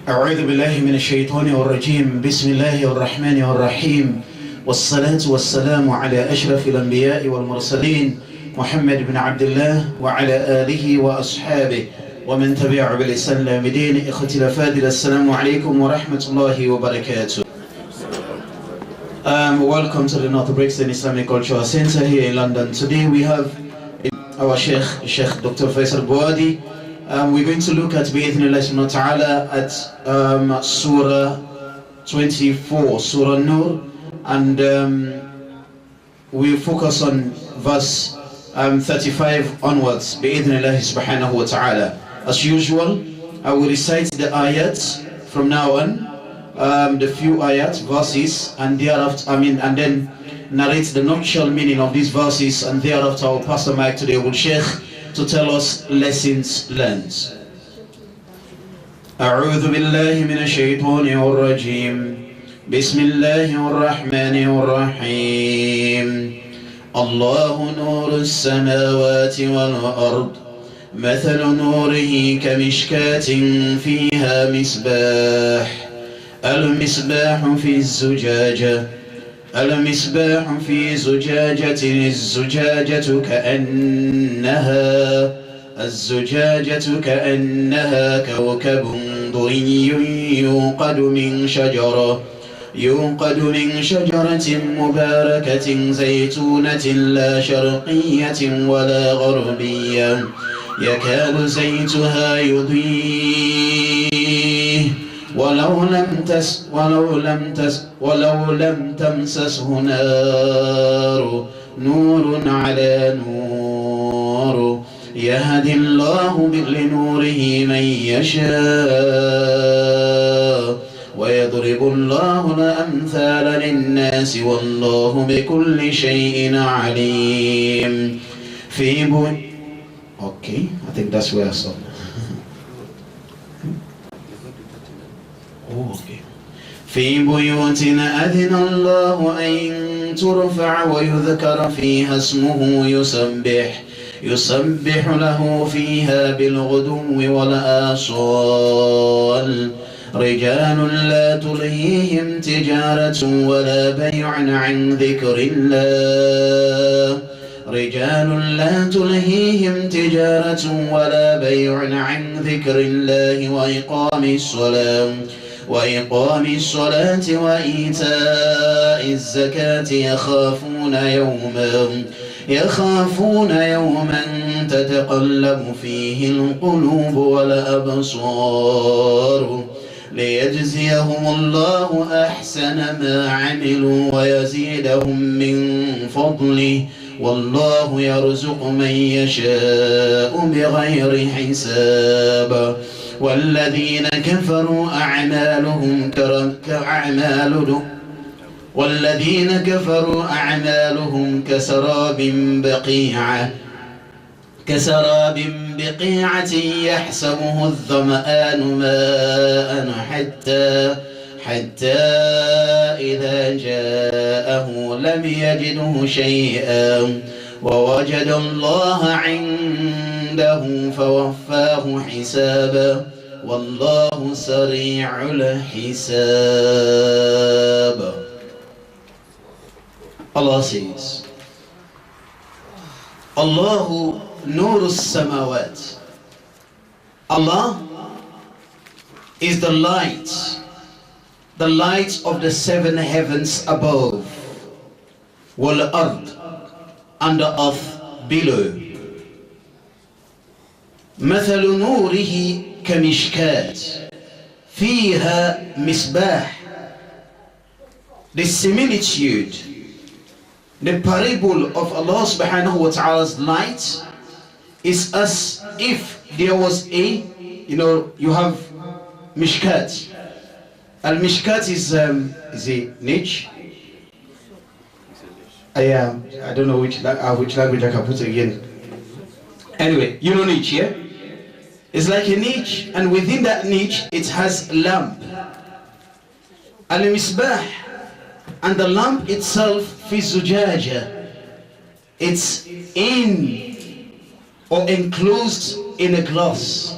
أعوذ بالله من الشيطان الرجيم. بسم الله الرحمن الرحيم، والصلاة والسلام على أشرف الأنبياء والمرسلين محمد بن عبد الله وعلى آله وأصحابه ومن تبعه بالإحسان إلى يوم الدين. إخوتي الأفاضل، السلام عليكم ورحمة الله وبركاته. Welcome to the North Brixton Islamic Cultural Center here in London. Today we have our Sheikh Dr. Faisal Bouadi. We're going to look at bi'idhnillah ta'ala at Surah 24, Surah Nur, and we focus on verse 35 onwards, bi'idhnillah subhanahu wa ta'ala. As usual, I will recite the ayats from now on, the few ayat verses, and thereafter, and then narrate the nuptial meaning of these verses, and thereafter I'll pass the mic to the Abul Sheikh to tell us lessons learned. أعوذ بالله من الشيطان الرجيم. بسم الله الرحمن الرحيم. الله نور السماوات والأرض، مثل نوره كمشكاة فيها مصباح، المصباح في زجاجة، الزجاجة كأنها كوكب دري يوقد من شجرة مباركة زيتونة لا شرقية ولا غربية، يكاد زيتها يضيء ولو لم تمسسه نار، نور على نور، يهدي الله لنوره من يشاء، ويضرب الله الأمثال للناس والله بكل شيء عليم. Okay, I think that's where I stopped. في بيوت أذن الله أن ترفع ويذكر فيها اسمه يسبح له فيها بالغدو والآصال، رجال لا تلهيهم تجارة ولا بيع عن ذكر الله، وإقام الصلاة وإيتاء الزكاة، يخافون يوما تتقلب فيه القلوب والأبصار، ليجزيهم الله أحسن ما عملوا ويزيدهم من فضله، والله يرزق من يشاء بغير حساب. والذين كفروا أعمالهم كسراب بقيعة يحسبه الظمآن ماء حتى إذا جاءه لم يجده شيئا ووجد الله عنده فوفاه حسابه، والله سريع الحساب. Allah says, Allahu Nur samawat. Allah is the light of the seven heavens above, wal ard, and the earth below. مثل نوره كمشكاة فيها مصباح. The similitude, the parable of Allah subhanahu wa ta'ala's light is as if there was you have mishkat. Al-mishkat is a niche. I don't know which language I can put it again. Anyway, you know niche, yeah? It's like a niche, and within that niche it has a lamp. Al-misbah, and the lamp itself, fi zujaja, it's in or enclosed in a glass.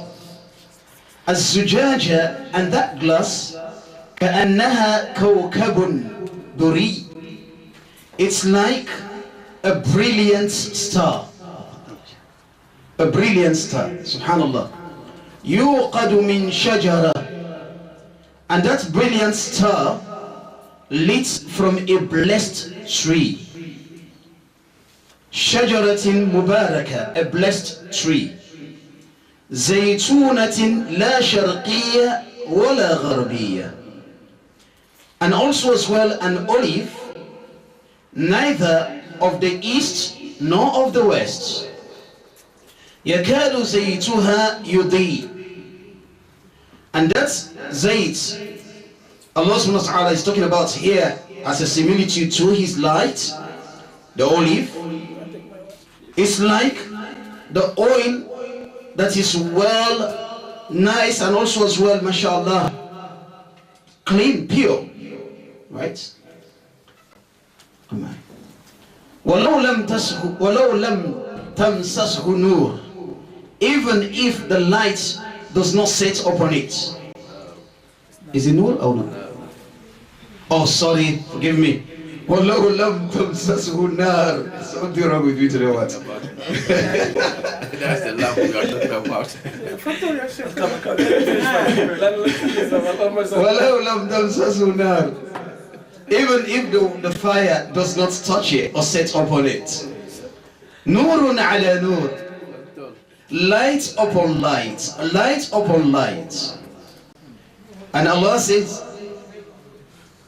الزجاجة, and that glass, كأنها كوكب دري, it's like a brilliant star. A brilliant star, subhanallah. يوقد من شجرة, and that brilliant star lit from a blessed tree. شجرة مباركة, a blessed tree. زيتونة لا شرقية ولا غربية, and also as well an olive, neither of the east nor of the west. يكاد زيتها يضيء, and that's zayt. Allah subhanahu wa ta'ala is talking about here as a similitude to his light. The olive is like the oil that is well, nice, and also as well, mashallah, clean, pure, right? وَلَوْ لَمْ تَمْسَسْهُ نُورٌ, even if the light does not set upon it. Is it nur or not? Oh, sorry, forgive me. وَلَوْ لَمْ تَمْسَسْهُ نَارٌ. Something wrong with you today, what? That's the lamp we are talking about. وَلَوْ لَمْ تَمْسَسْهُ نَارٌ, even if the fire does not touch it or set upon it. نُورٌ عَلَى نُورٍ, light upon light, light upon light. And Allah says,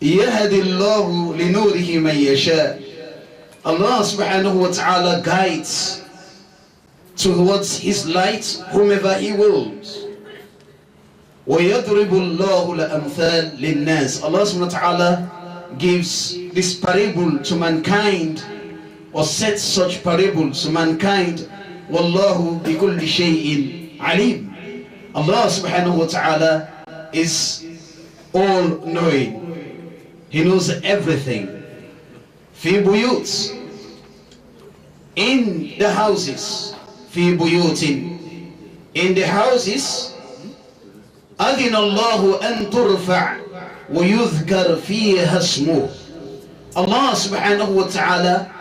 يَهَدِ اللَّهُ لِنُورِهِ مَنْ يَشَاءُ. Allah subhanahu wa ta'ala guides towards his light whomever he wills. وَيَضْرِبُ اللَّهُ الْأَمْثَالِ لِلنَّاسِ. Allah subhanahu wa ta'ala gives this parable to mankind, or sets such parables to mankind. وَاللَّهُ بِكُلِّ شَيْءٍ عَلِيمٌ. Allah subhanahu wa ta'ala is all-knowing. He knows everything. في بيوت, in the houses. في بيوت, in the houses. أذن الله أن ترفع ويذكر فيها اسمه. Allah subhanahu wa ta'ala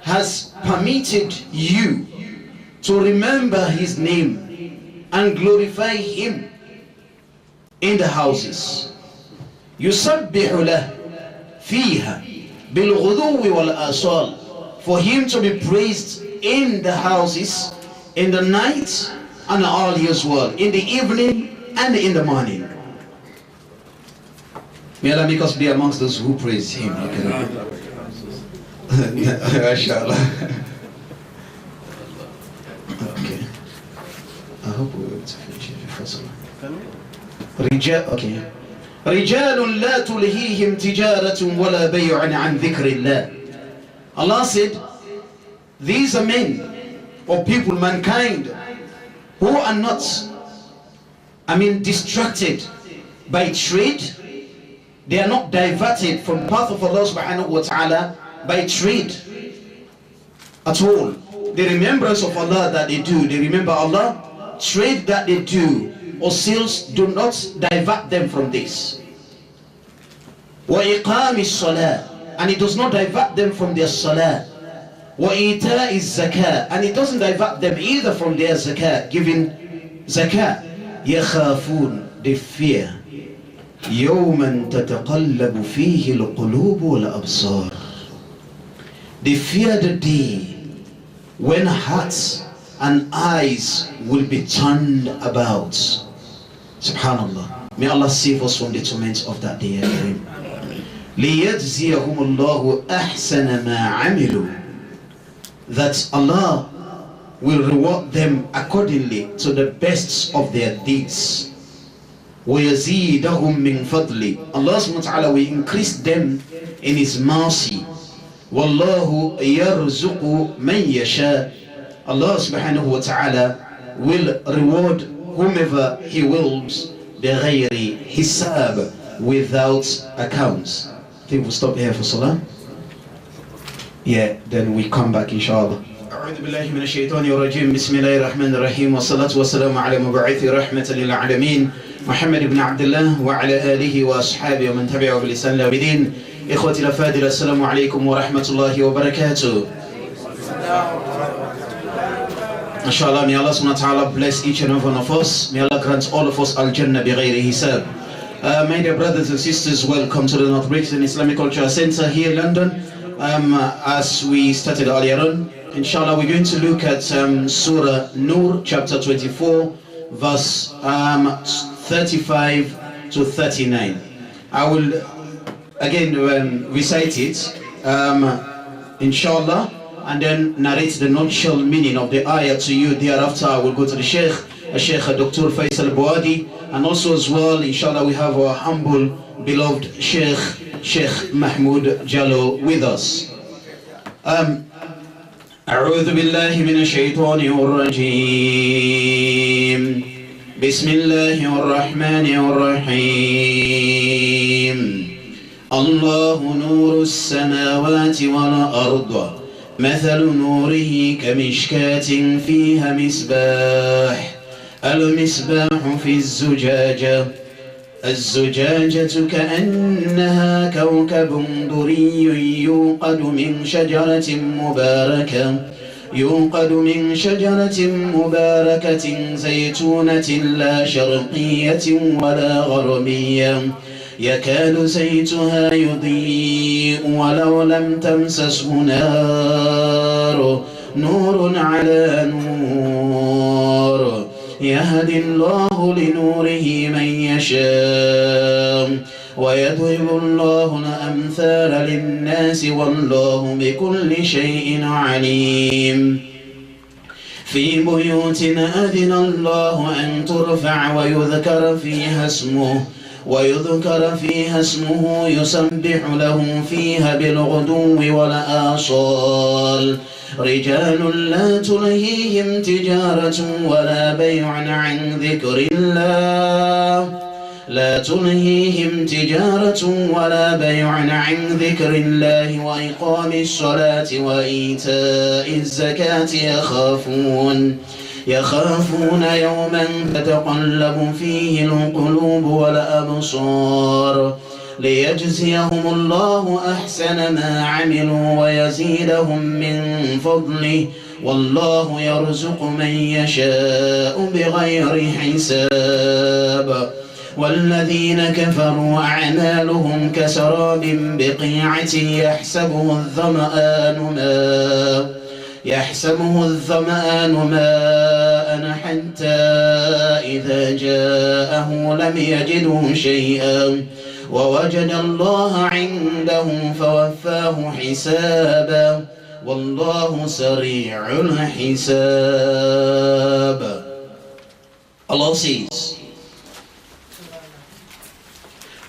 has permitted you to remember his name and glorify him in the houses. يسبح له فيها بالغدو والآصال, for him to be praised in the houses, in the night and early as well, in the evening and in the morning. May Allah make us be amongst those who praise him. Inshallah. Okay. I hope we're able to finish it before Salah. Okay. رجال لا تلهيهم تجارة ولا بيع عن ذكر الله. Allah said, these are men or people, mankind, who are not, distracted by trade. They are not diverted from the path of Allah subhanahu wa ta'ala by trade at all. The remembrance of Allah that they do, they remember Allah. Trade that they do or sales do not divert them from this. وَإِقَامِ الصَّلَاةِ, and it does not divert them from their salah. وَإِيتَاءِ الزَّكَاةِ, and it doesn't divert them either from their zakah, giving zakah. يَخَافُونَ, they fear. يَوْمًا تَتَقَلَّبُ فِيهِ الْقُلُوبُ وَالْأَبْصَارُ, they fear the day when hearts and eyes will be turned about. Subhanallah. May Allah save us from the torment of that day. لِيَجْزِيَهُمُ اللَّهُ أَحْسَنَ مَا عَمِلُوا, that Allah will reward them accordingly to the best of their deeds. وَيَزِيدَهُمْ مِنْ فَضْلِ, Allah subhanahu wa ta'ala will increase them in his mercy. وَاللَّهُ يَرْزُقُ مَنْ يَشَاءُ, Allah subhanahu wa ta'ala will reward whomever he wills بِغَيْرِ حِسَابٍ, without accounts. I think we'll stop here for Salah. Yeah, then we come back inshallah. أعوذ بالله من الشيطان الرجيم بسم الله الرحمن الرحيم والصلاة والسلام على مبعوث رحمة للعالمين محمد بن عبد الله وعلى آله وأصحابه ومن تبعه بالإحسان إلى يوم الدين. إخوتي الأفاضل السلام عليكم ورحمة الله وبركاته. Inshallah, may Allah subhanahu wa ta'ala bless each and every one of us. May Allah grant all of us al-Jannah bighayri hisab. My dear brothers and sisters, welcome to the North Brixton Islamic Cultural Center here in London. As we started earlier on, inshallah, we're going to look at Surah Nur, chapter 24, verse 35 to 39. I will again recite it, inshallah, and then narrate the nutshell meaning of the ayah to you. Thereafter, I will go to the Sheikh Dr. Faisal Buadi, and also as well, inshallah, we have our humble, beloved Sheikh Mahmoud Jallo with us. أعوذ بالله من الشيطان الرجيم بسم الله الرحمن الرحيم الله نور السماوات والأرض مثل نوره كمشكاة فيها مصباح المصباح في الزجاجة كأنها كوكب دري يوقد من شجرة مباركة زيتونة لا شرقية ولا غربية يكاد زيتها يضيء ولو لم تمسسه نور على نور يهدي الله لنوره من يشاء ويضرب الله الأمثال للناس والله بكل شيء عليم في بيوت أذن الله أن ترفع ويذكر فيها اسمه يسبح له فيها بالغدو والآصال رجال لا تلهيهم تجارة ولا بيع عن ذكر الله وإقام الصلاة وإيتاء الزكاة يخافون يوما تتقلب فيه القلوب والأبصار ليجزيهم الله أحسن ما عملوا ويزيدهم من فضله والله يرزق من يشاء بغير حساب والذين كفروا أعمالهم كسراب بقيعة يحسبه الظمآن ماء حتى إذا جاءه لم يجده شيئا ووجد الله عنده فوفاه حسابا والله سريع الحساب. Allah says,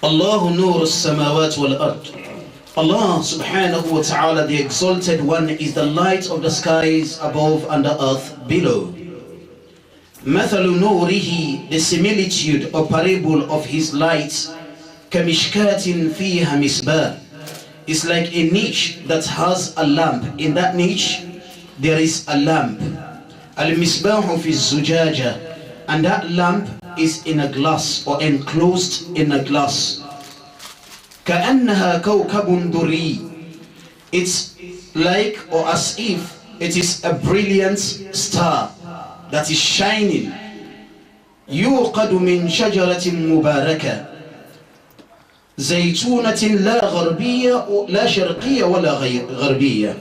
Allah nur as-samawat wal-ard. Allah subhanahu wa ta'ala, the exalted one, is the light of the skies above and the earth below. مثل نوره, the similitude or parable of his light, كمشكاة فيها مصباح, is like a niche that has a lamp. In that niche there is a lamp. المصباح في الزجاجة, and that lamp is in a glass or enclosed in a glass. كأنها كوكب دري, it's like or as if it is a brilliant star that is shining. يوقد من شجرة مباركة زيتونة لا شرقية ولا غربية.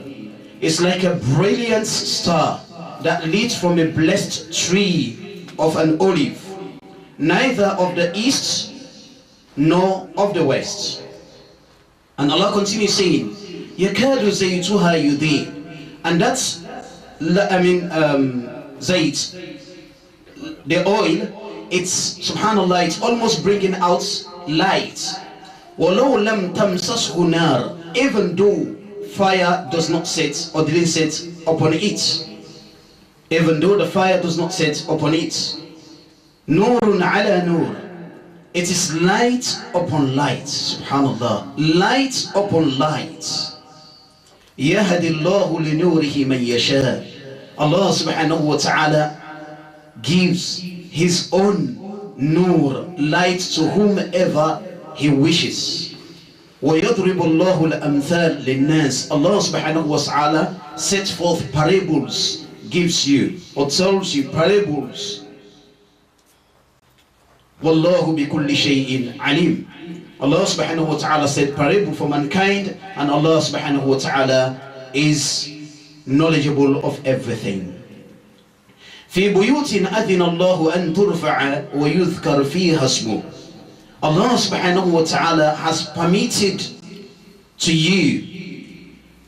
It's like a brilliant star that leads from a blessed tree of an olive, neither of the east nor of the west. And Allah continues saying, يَكَادُ زَيْتُهَا يُضِيءُ, and that's, zayt, the oil, it's, subhanallah, it's almost bringing out light. وَلَوْ لَمْ تَمْسَسْهُ نَارٌ, even though fire does not set or didn't set upon it. Even though the fire does not set upon it. نُورٌ عَلَى نُورٍ, it is light upon light, subhanallah, light upon light. يَهَدِ اللَّهُ لِنُورِهِ مَنْ يَشَاءُ, Allah subhanahu wa ta'ala gives his own nur, light, to whomever he wishes. وَيَضْرِبُ اللَّهُ الْأَمْثَالِ لِلنَّاسِ. Allah subhanahu wa ta'ala sets forth parables, gives you or tells you parables. وَاللَّهُ بِكُلِّ شَيْءٍ عَلِيمٌ. Allah subhanahu wa ta'ala said parable for mankind, and Allah subhanahu wa ta'ala is knowledgeable of everything. في بيوت أذن الله أن ترفع ويذكر فيها اسمه. Allah subhanahu wa ta'ala has permitted to you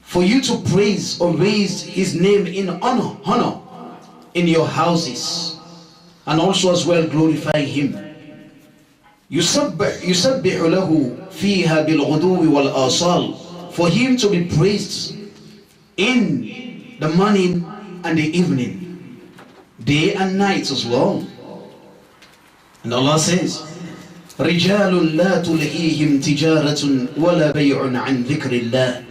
for you to praise or raise his name in honor in your houses, and also as well glorify him. يسبح له فيها بالغدو والآصال, for him to be praised in the morning and the evening, day and night as well. And Allah says, رجال لا تلهيهم تجارة ولا بيع عن ذكر الله.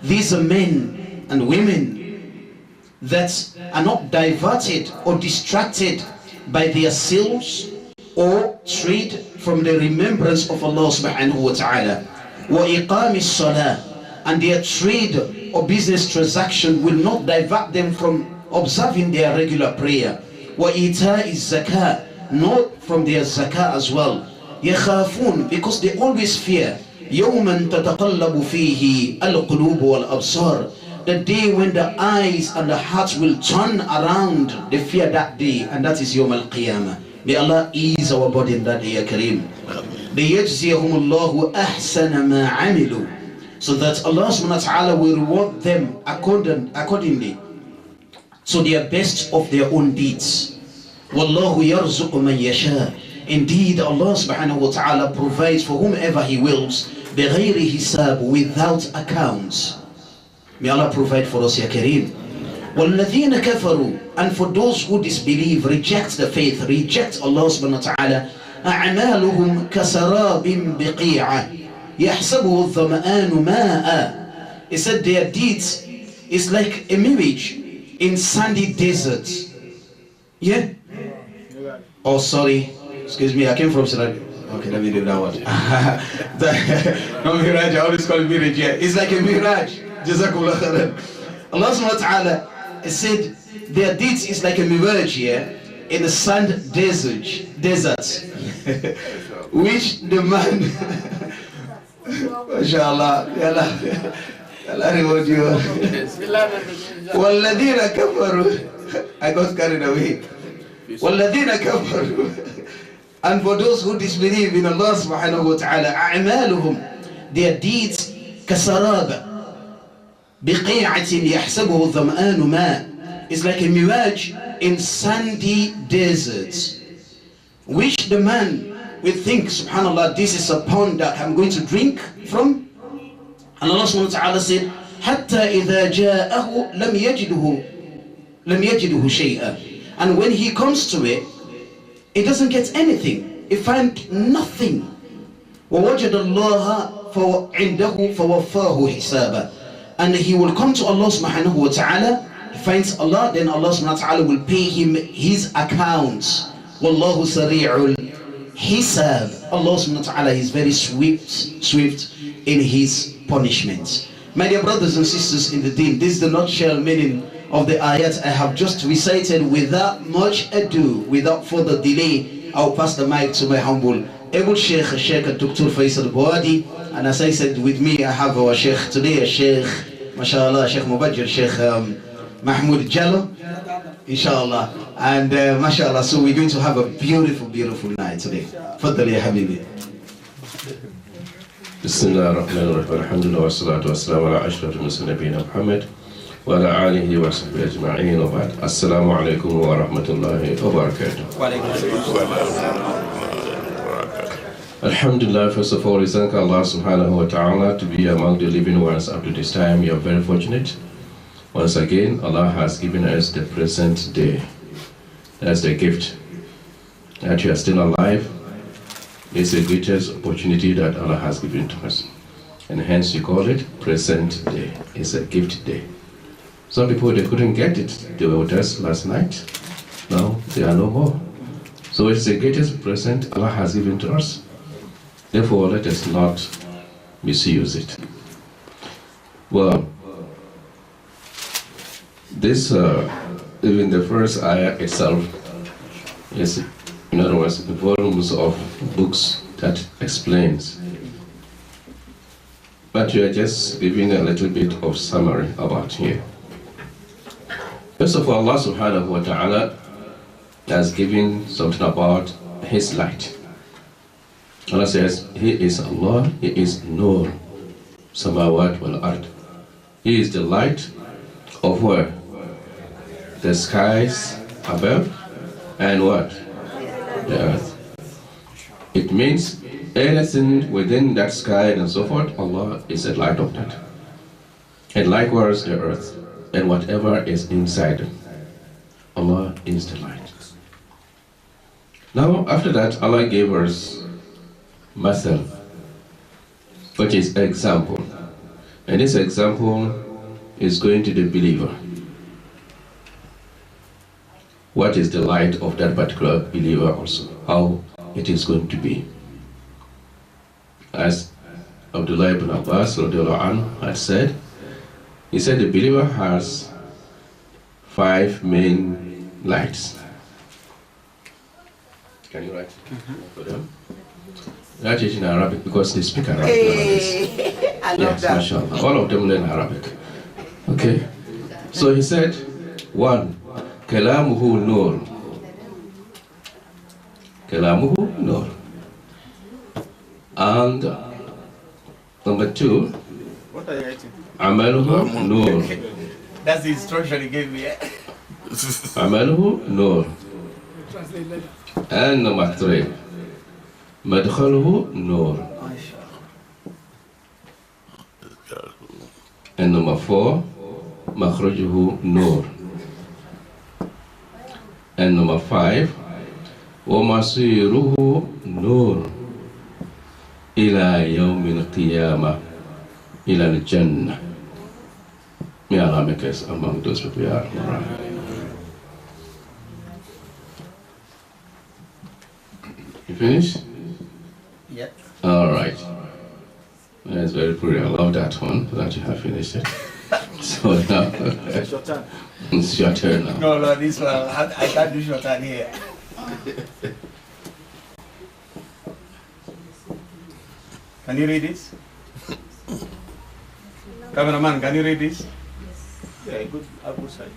These are men and women that are not diverted or distracted by their sales or trade from the remembrance of Allah subhanahu wa ta'ala. وَإِقَامِ الصَّلَاةِ, and their trade or business transaction will not divert them from observing their regular prayer. وَإِيتَاءِ الزَّكَاةِ, not from their zakah as well. يَخَافُونَ, because they always fear. يَوْمًا تَتَقَلَّبُ فِيهِ الْقُلُوبُ وَالْأَبْصَارِ, the day when the eyes and the hearts will turn around. They fear that day, and that is Yawm al-Qiyamah. May Allah ease our burden that day, Ya Kareem. لِيَجْزِيَهُمُ اللَّهُ أَحْسَنَ مَا عَمِلُوا, so that Allah subhanahu wa ta'ala will reward them accordingly to their best of their own deeds. وَاللَّهُ يَرْزُقُ مَنْ يَشَاءُ, indeed Allah subhanahu wa ta'ala provides for whomever he wills, بِغَيْرِ حِسَابٍ, without accounts. May Allah provide for us, Ya Kareem. وَالَّذِينَ كَفَرُوا, and for those who disbelieve, reject the faith, reject Allah subhanahu wa ta'ala, أَعْمَالُهُمْ كَسَرَابٍ بِقِيعَةٍ يَحْسَبُهُ الظَّمَآنُ مَاءً. He said their deeds is like a mirage in sandy deserts. Yeah? Oh, sorry. Excuse me, I came from Saudi. Okay, let me do that one. No mirage, I always call it mirage. Yeah, it's like a mirage. Jazakumullah khairan. Allah subhanahu wa ta'ala said their deeds is like a mirage here in the sand deserts, which the man, mashallah, Allah reward you. وَالَّذِينَ كَفَرُوا, I got carried away. وَالَّذِينَ كَفَرُوا, and for those who disbelieve in Allah subhanahu wa ta'ala, أَعْمَالُهُمْ, their deeds كَسَرَابٍ بِقِيعَةٍ يَحْسَبُهُ الظَّمْآنُ مَاءً, it's like a mirage in sandy deserts, which the man will think, subhanallah, this is a pond that I'm going to drink from. And Allah subhanahu wa ta'ala said, حَتَّى إِذَا جَاءَهُ لَمْ يَجِدُهُ شَيْئًا, and when he comes to it, he doesn't get anything. He finds nothing. وَوَجَدَ اللَّهَ عِنْدَهُ فَوَفَّاهُ حِسَابًا, and he will come to Allah subhanahu wa ta'ala, he finds Allah, then Allah subhanahu wa ta'ala will pay him his accounts. وَاللَّهُ سَرِيعُ الْحِسَابِ, Allah subhanahu wa ta'ala is very swift in his punishments. My dear brothers and sisters in the deen, this is the nutshell meaning of the ayat I have just recited. Without much ado, without further delay, I'll pass the mic to my humble able Sheikh Dr. Faisal Buadi. And as I said, with me I have our Sheikh today, Sheikh, mashallah, Sheikh Mubajir, Sheikh Mahmoud Jallo, inshallah. And mashallah, so we're going to have a beautiful, beautiful night today. Faddali ya Habibi. Bismillah ar-Rahman ar-Rahim. Alhamdulillah wa salatu wa salam ala ashrafil mursalin nabiyina Muhammad wa ala alihi wa sahbihi ajma'in wa ba'd. Assalamu alaikum wa rahmatullahi wa barakatuh. Alhamdulillah, first of all, we thank Allah subhanahu wa ta'ala to be among the living ones up to this time. We are very fortunate. Once again, Allah has given us the present day. That's the gift. That you are still alive. It's the greatest opportunity that Allah has given to us. And hence you call it present day. It's a gift day. Some people, they couldn't get it. They were with us last night. Now they are no more. So it's the greatest present Allah has given to us. Therefore, let us not misuse it. Well, this, even the first ayah itself, is, in other words, volumes of books that explains. But we are just giving a little bit of summary about here. First of all, Allah subhanahu wa ta'ala has given something about His light. Allah says, He is Allah, He is Nur, Samawat wal Ard. He is the light of where? The skies above and what? The earth. It means anything within that sky and so forth, Allah is the light of that. And likewise the earth and whatever is inside it. Allah is the light. Now after that, Allah gave us Masal, which is example. And this example is going to the believer. What is the light of that particular believer also? How it is going to be. As Abdullah ibn Abbas radiallahu anhu had said, he said the believer has 5 main lights. Can you write for them? Write it in Arabic because they speak Arabic. Hey, I love that. MashaAllah. All of them learn Arabic. Okay. So he said, 1. Kalamuhu nur. Kalamuhu nur. And number 2, What are you writing? Amaluhu nur. That's the instruction he gave me. Amaluhu nur. And number 3, Madkhaluhu nur. And number 4, Makhrajuhu nur. And number 5, Wamasiruhu nur. Ila yawmil qiyamah. Ila al-jannah. May Allah make us among those people who are right. You finished? Yep. All right. That's very pretty. I love that one, that you have finished it. So now, It's your turn. it's your turn now. No, this one, I can't do short turn here. Can you read this? Cameraman, can you read this? Yeah, good sight.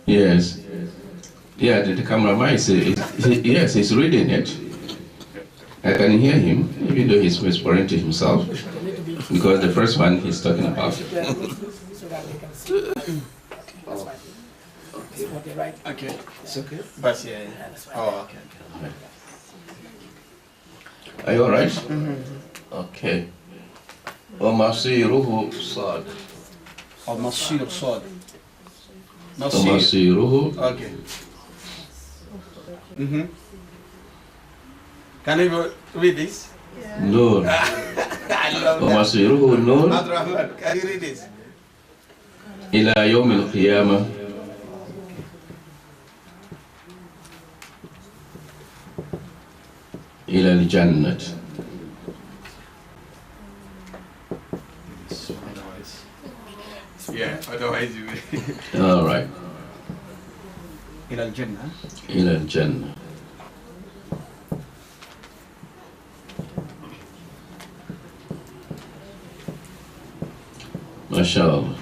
Yes. Yeah, the cameraman is, yes, he's reading it. I can hear him, even though he's whispering to himself, because the first one he's talking about. Okay. It's okay? But yeah. Oh, okay. Are you alright? Okay. وَمَصِيرُهُ صَادٍ. Or Masir Sword. وَمَصِيرُهُ. Okay. Can you read this? نور. I love that. وَمَصِيرُهُ نور. Abdurrahman, can you read this? إلى يوم القيامة. إلى الجنة. Yeah, otherwise you will. All right. إلى الجنة. إلى الجنة. MashaAllah.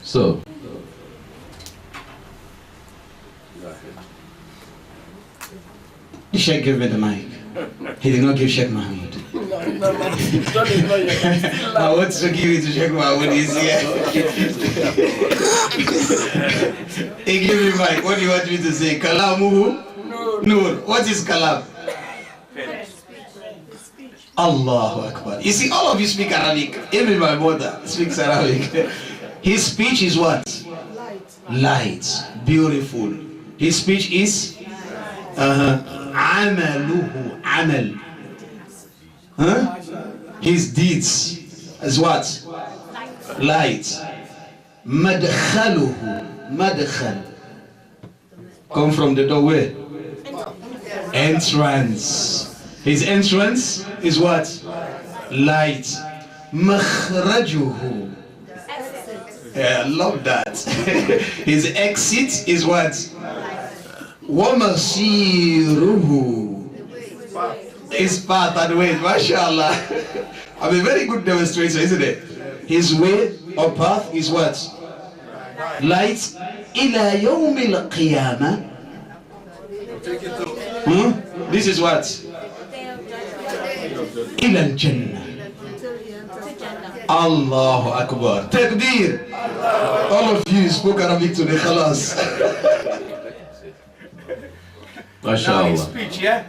So, The Sheikh gave me the mic. He did not give Sheikh Mahmoud. I want to give it to Sheikh Mahmoud. He's here. He gave me mic. What do you want me to say? Kalamuhu? Nur. What is kalam? Allahu Akbar. You see, all of you speak Arabic. Even my mother speaks Arabic. His speech is what? Light. Beautiful. His speech is Amaluhu. Amal. Huh? His deeds is what? Light. Madkhaluhu. Madkhal. Come from the doorway. Entrance. His entrance is what? Light. Makhrajuhu. Yeah, I love that. His exit is what? Wamasiruhu. His path and way. MashaAllah. I'm a very good demonstrator, isn't it? His way or path is what? Light. Ila yawmil qiyamah. This is what? Ila al-Jannah. Allahu Akbar. Takbir. All of you spoke Arabic today. Khalas. MashaAllah. Speech, yeah?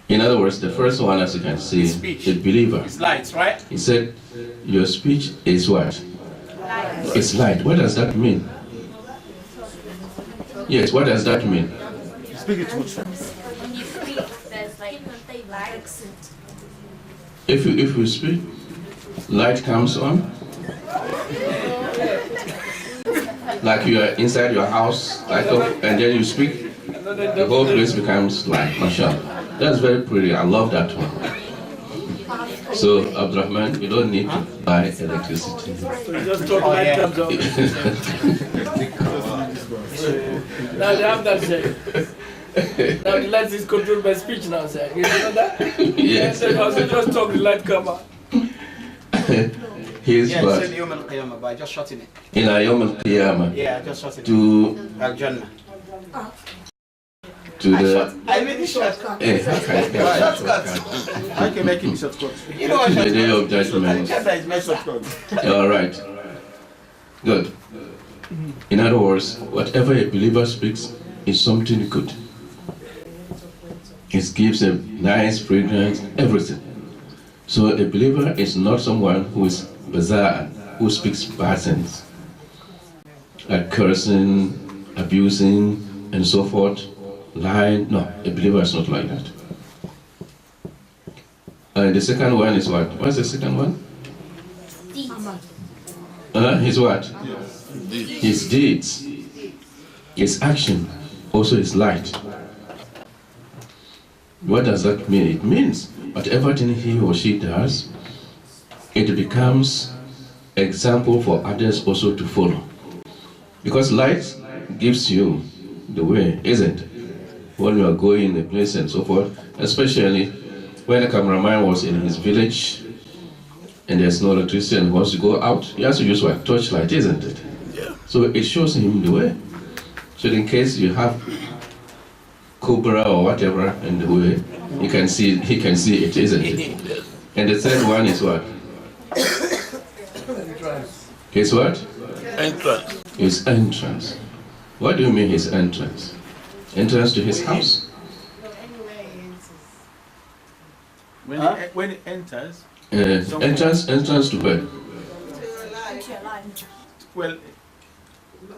In other words, the first one, as you can see, Speech. the believer. It's lights, right? He said, your speech is what? Light. It's light. What does that mean? Yes, what does that mean? Speak it truth. When you speak, there's like lights. If you speak, light comes on. Like you are inside your house, light up, and then you speak, the whole place becomes light. MashaAllah. That's very pretty. I love that one. So, Abdurrahman, you don't need to buy electricity. Just talk light comes on. Now they have that say. Now the light is controlled by speech now, sir. You know that? Yes. So just talk, the light come out. Here's Yeah, what. said Yawm al-Qiyamah by just shutting it. Ila yawm al-qiyamah. Yeah, just shutting it. To Al-Jannah. the. I made it shortcut. Shortcut. I can make it shortcut. You know what? To the day of judgment. Jannah is my shortcut. All right. Good. In other words, whatever a believer speaks is something good. It gives a nice fragrance, everything. So a believer is not someone who is bizarre, who speaks bad things, like cursing, abusing, and so forth, lying. No, a believer is not like that. And the second one is what? What's the second one? His what? His deeds, his action, also his light. What does that mean? It means whatever thing he or she does, it becomes example for others also to follow. Because light gives you the way, isn't it? When you are going in a place and so forth, especially when a cameraman was in his village and there's no electricity and wants to go out, he has to use what? Torchlight, isn't it? Yeah. So it shows him the way. So in case you have cobra or whatever in the way, he can see it, isn't it? And the third one is what? His what? Entrance. His entrance. What do you mean his entrance? Entrance to his house? When it enters, Entrance to where? well,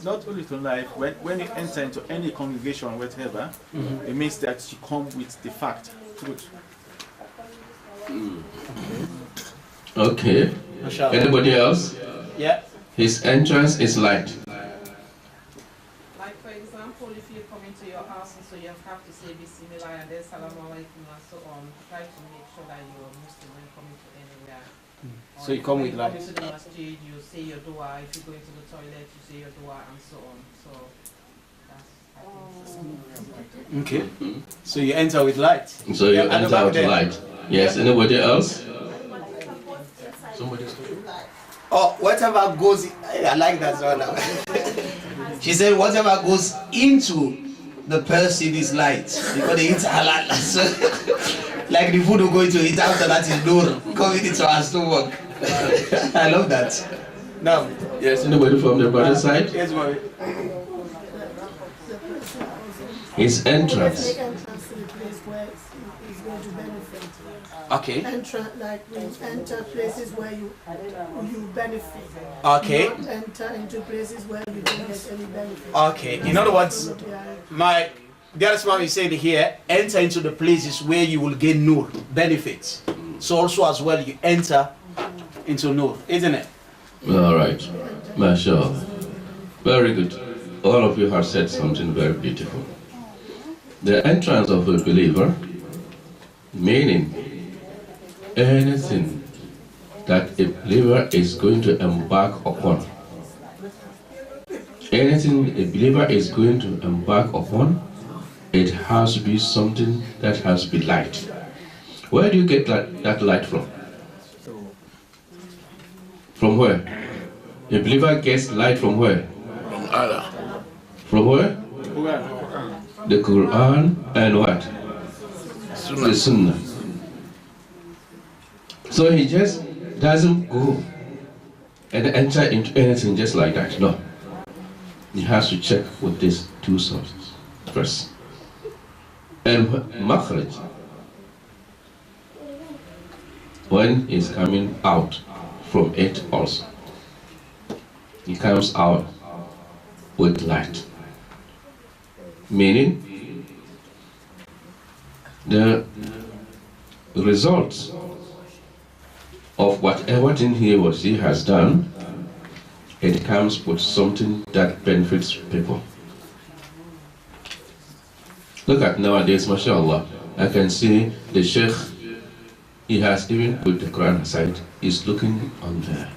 not only to life, when you enter into any congregation or whatever, it means that you come with the fact, truth. Okay. Anybody else? Yeah. His entrance is light. Like for example, if you come into your house and so you have to say Bismillah and then Salaam Alaikum and so on, try to make sure that you are Muslim when coming to anywhere. So you come with light. When you come to the masjid, you say your dua. If you go into the toilet, you say your dua and so on. So that's Okay. So you enter with light. So you and enter about with them. light. Yes, anybody else? Somebody else? Oh, whatever goes, I like that one. She said, whatever goes into the person is light because they eat halal. So, like the food we go into it after that is nur coming into our stomach. I love that. Now, Yes, anybody from the brother side? Yes, boy. His entrance. okay, Like we enter places where you benefit. okay, Not enter into places where you don't get any benefit. okay. In other words, Yeah. the other man is saying here, enter into the places where you will gain nur benefits. So also as well you enter into Nur, isn't it? All right. MashaAllah. Very good. All of you have said something very beautiful. The entrance of a believer, meaning anything that a believer is going to embark upon. Anything a believer is going to embark upon, it has to be something that has to be light. Where do you get that light from? From where? A believer gets light from where? From Allah. From where? The Quran and what? Sunnah. The Sunnah. So he just doesn't go and enter into anything just like that. No. He has to check with these two sources first. And Makhraj, when he's coming out from it also, he comes out with light. Meaning, the results of whatever thing he or she has done, it comes with something that benefits people. Look at nowadays, mashallah, I can see the Sheikh, he has even put the Quran aside, he's looking on the,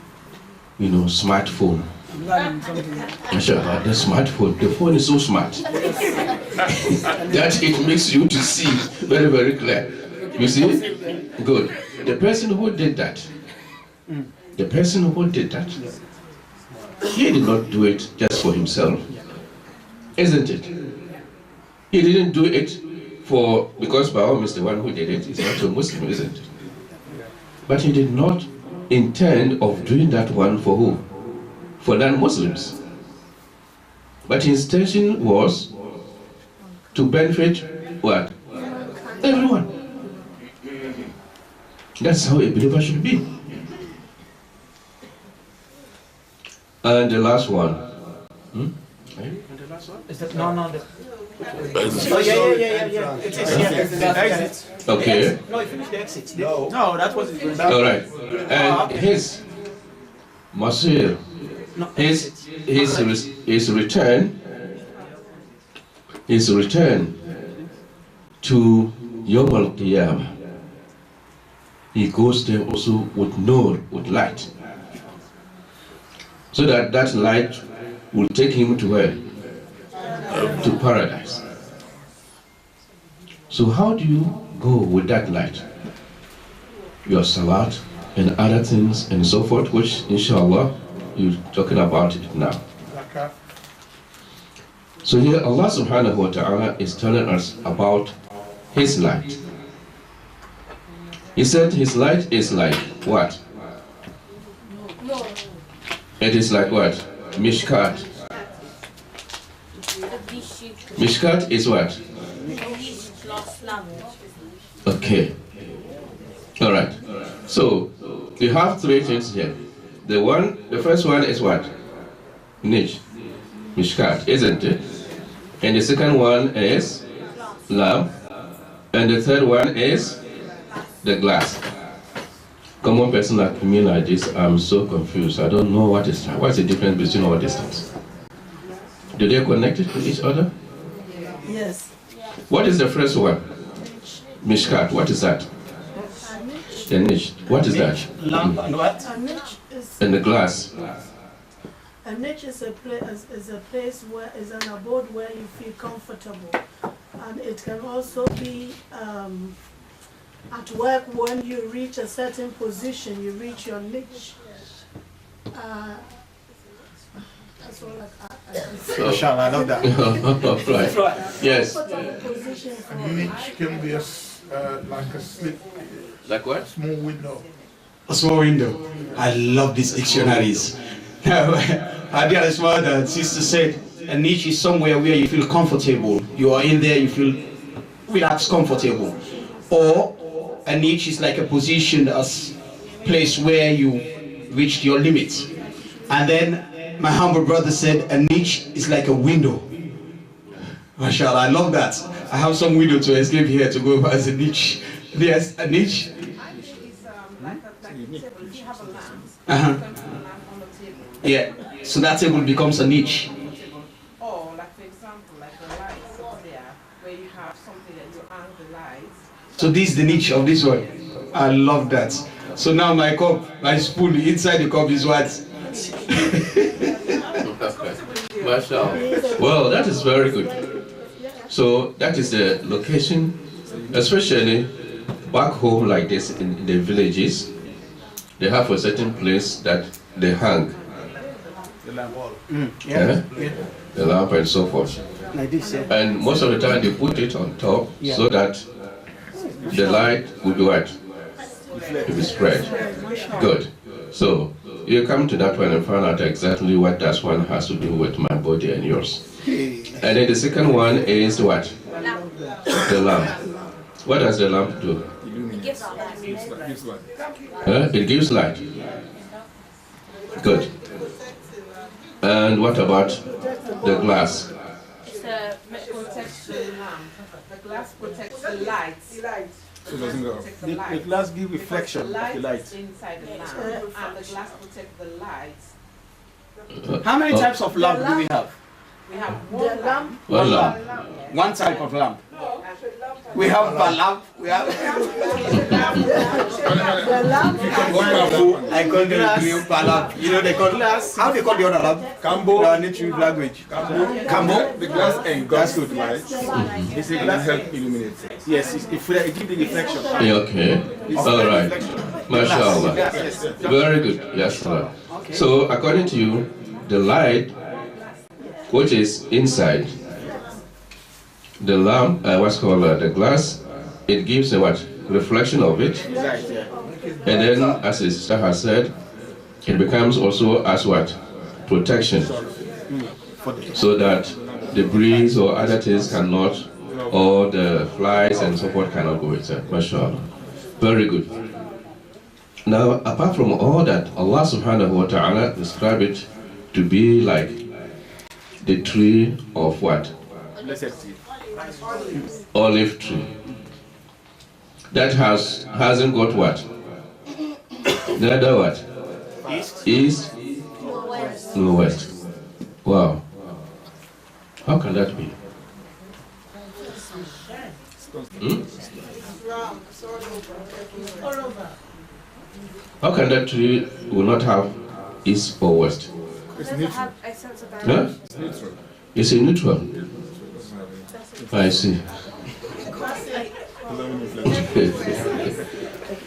smartphone. Mashallah, the smartphone, the phone is so smart that it makes you to see very, very clear. You see? Good. The person who did that, he did not do it just for himself, isn't it? He didn't do it because by all means the one who did it is not a Muslim, isn't it? But he did not intend of doing that one for who? For non-Muslims. But his intention was to benefit what? Everyone. That's how a believer should be. And the last one. And the last one? Is that no? Exit. Oh yeah. It is Exit. Okay. No, you finished the exit. No, that was it. All right. And his Masir, his return to Yawm al-Qiyamah, he goes there also with nur, with light, so that light will take him to where? To paradise. So how do you go with that light? Your salat and other things and so forth, which inshallah you're talking about it now. So here Allah subhanahu wa ta'ala is telling us about his light. He said his light is like what? It is like what? Mishkat. Mishkat is what? Okay. All right. So you have three things here. The first one is what? Niche. Mishkat, isn't it? And the second one is lamp. And the third one is the glass. Common person like me like this, I'm so confused. I don't know what's the difference between all these things. Do they connect it to each other? Yes. What is the first one? Mishkat, what is that? The niche, what is that? Lamp and what? A niche is And the glass. a niche is a place where is an abode where you feel comfortable, and it can also be at work when you reach a certain position, you reach your niche. That's all I can say. Inshallah, I love that. Right. Yes. Comfortable position for Niche can be like a slit, Like what? small window. A small window. I love these dictionaries. Now, our dearest mother and sister said, a niche is somewhere where you feel comfortable. You are in there, you feel relaxed, comfortable. Or a niche is like a position, a place where you reached your limits. And then my humble brother said, a niche is like a window. MashaAllah, I love that. I have some window to escape here to go as a niche. Yes, a niche. table, if you have a lamp, Uh-huh. you can put a lamp on the table. Yeah. So that table becomes a niche. Or, like for example, like the lights up there, where you have something that you hang the lights. So this is the niche of this one. I love that. So now my cup, my spoon, inside the cup is what? Mashallah. Well, that is very good. So that is the location, especially back home like this in the villages. They have a certain place that they hang. The lamp wall. Yeah. The lamp and so forth. Like this, yeah. And most of the time they put it on top so that the light would do what? To be spread. Good. So you come to that one and find out exactly what that one has to do with my body and yours. And then the second one is what? The lamp. What does the lamp do? It gives our life. It gives light. Good. And what about the glass? It's Protects the lamp. The glass protects the lights. So it doesn't go. The glass gives reflection of the light. Lights inside the lamp, and the glass protects the lights. How many types of lamp do we have? We have The one lamp, One lamp. One type of lamp. We have a lamp. We have. the lamp, I call them green lamp. You know they call glass. How they call the other lamp? Cambo, No, native language. Cambo. the glass engulfs the light It's a and glass. help illuminate it. Yes, it gives the reflection. Yeah, okay. All right. Mashallah. Yes. Very good. Yes, sir. So according to you, the light, which is inside the lamp, what's called the glass, it gives a what? Reflection of it. Right, yeah. And then, as the sister has said, it becomes also as what? Protection. So that the breeze or other things cannot, or the flies and so forth cannot go inside. Mashallah. Very good. Now, apart from all that, Allah subhanahu wa ta'ala described it to be like the tree of what? Blessed tree. Olive tree. That hasn't got what? Neither what? East, nor west. Wow. How can that be? How can that tree will not have east or west? It's neutral. Huh? It's neutral. It's a neutral. I see.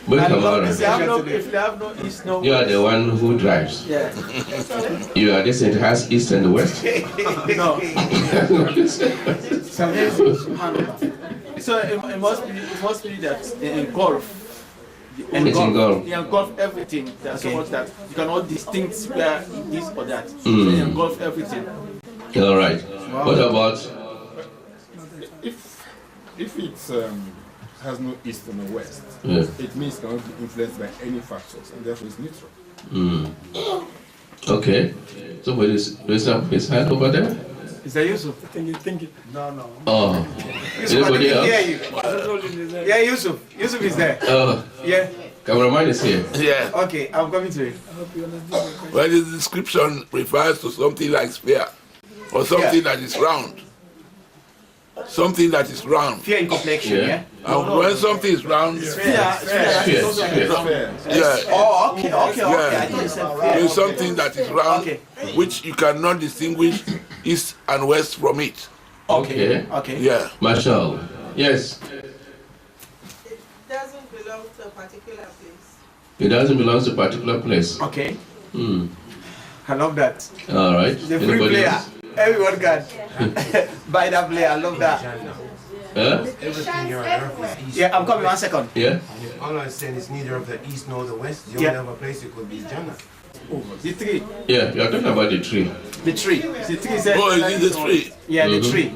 But Kamara, If they have no east, no you are the one who drives. Yeah. You are this, it has east and west. No. So it must be that they engulf. It's engulf. They engulf everything. There's so much that you cannot distinct where this or that. Mm. They engulf everything. All right. What about? If it has no east and no west, Yeah. it means it cannot be influenced by any factors, and therefore it's neutral. Mm. Okay. Somebody is raising up his hand over there. Is that Yusuf? Oh. Anybody else? Yeah, Yusuf. Yusuf is there. Oh. Yeah. Cameraman is here. Yeah, Okay, I'm coming to it. when the description refers to something like sphere or something that is round. Something that is round. Fear in complexion, Yeah. yeah? And when something is round, Sphere. yes, Oh, okay. I Yeah. think it's a fear. it's something that is round, Okay. which you cannot distinguish east and west from it. Okay. Okay. Yeah. Mashallah. Yes. It doesn't belong to a particular place. It doesn't belong to a particular place. Okay. Hmm. I love that. All right. The free Anybody player. else? Everyone can buy that player. I love that. Huh? Everything you're on earth is east. Yeah, I'm coming 1 second. Yeah. All I'm saying is neither of the east nor the west. The Yeah. only other place it could be is Jannah. The tree. Yeah. You are talking about the tree. The tree. The tree said. Oh, it is the tree. Yeah, the Mhm. tree.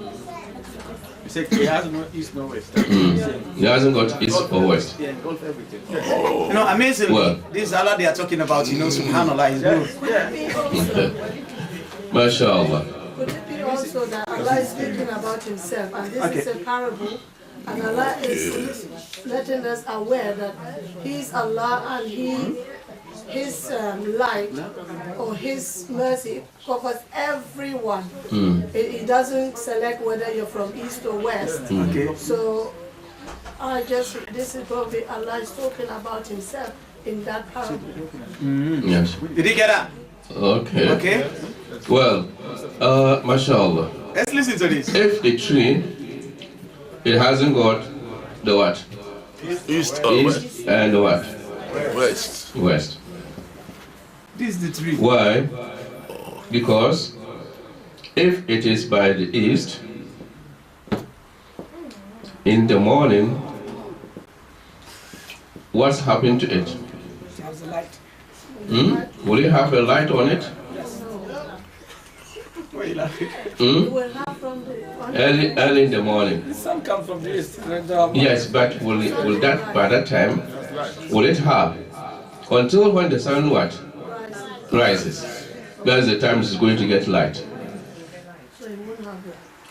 He said it has no east, no west. It hasn't got east or west. Yeah, engulf everything. You know, amazingly, Well. this Allah they are talking about, you know, subhanAllah is good. Mashallah. could it be also that Allah is speaking about himself, and this Okay. is a parable And Allah is letting us aware that He is Allah and His light or His mercy covers everyone. He doesn't select whether you're from east or west. Okay. So this is probably Allah is talking about Himself in that parable. Yes. Did you get that? Okay. Okay. Well, mashallah. Let's listen to this. If the tree, it hasn't got the what? East or west? East and what? West. West. This is the tree. Why? Because if it is by the east, in the morning, what's happened to it? It has a light. Will it have a light on it? Early in the morning. The sun comes from the east. Yes, but will that by that time will it have until when the sun what rises? That's the time it's going to get light.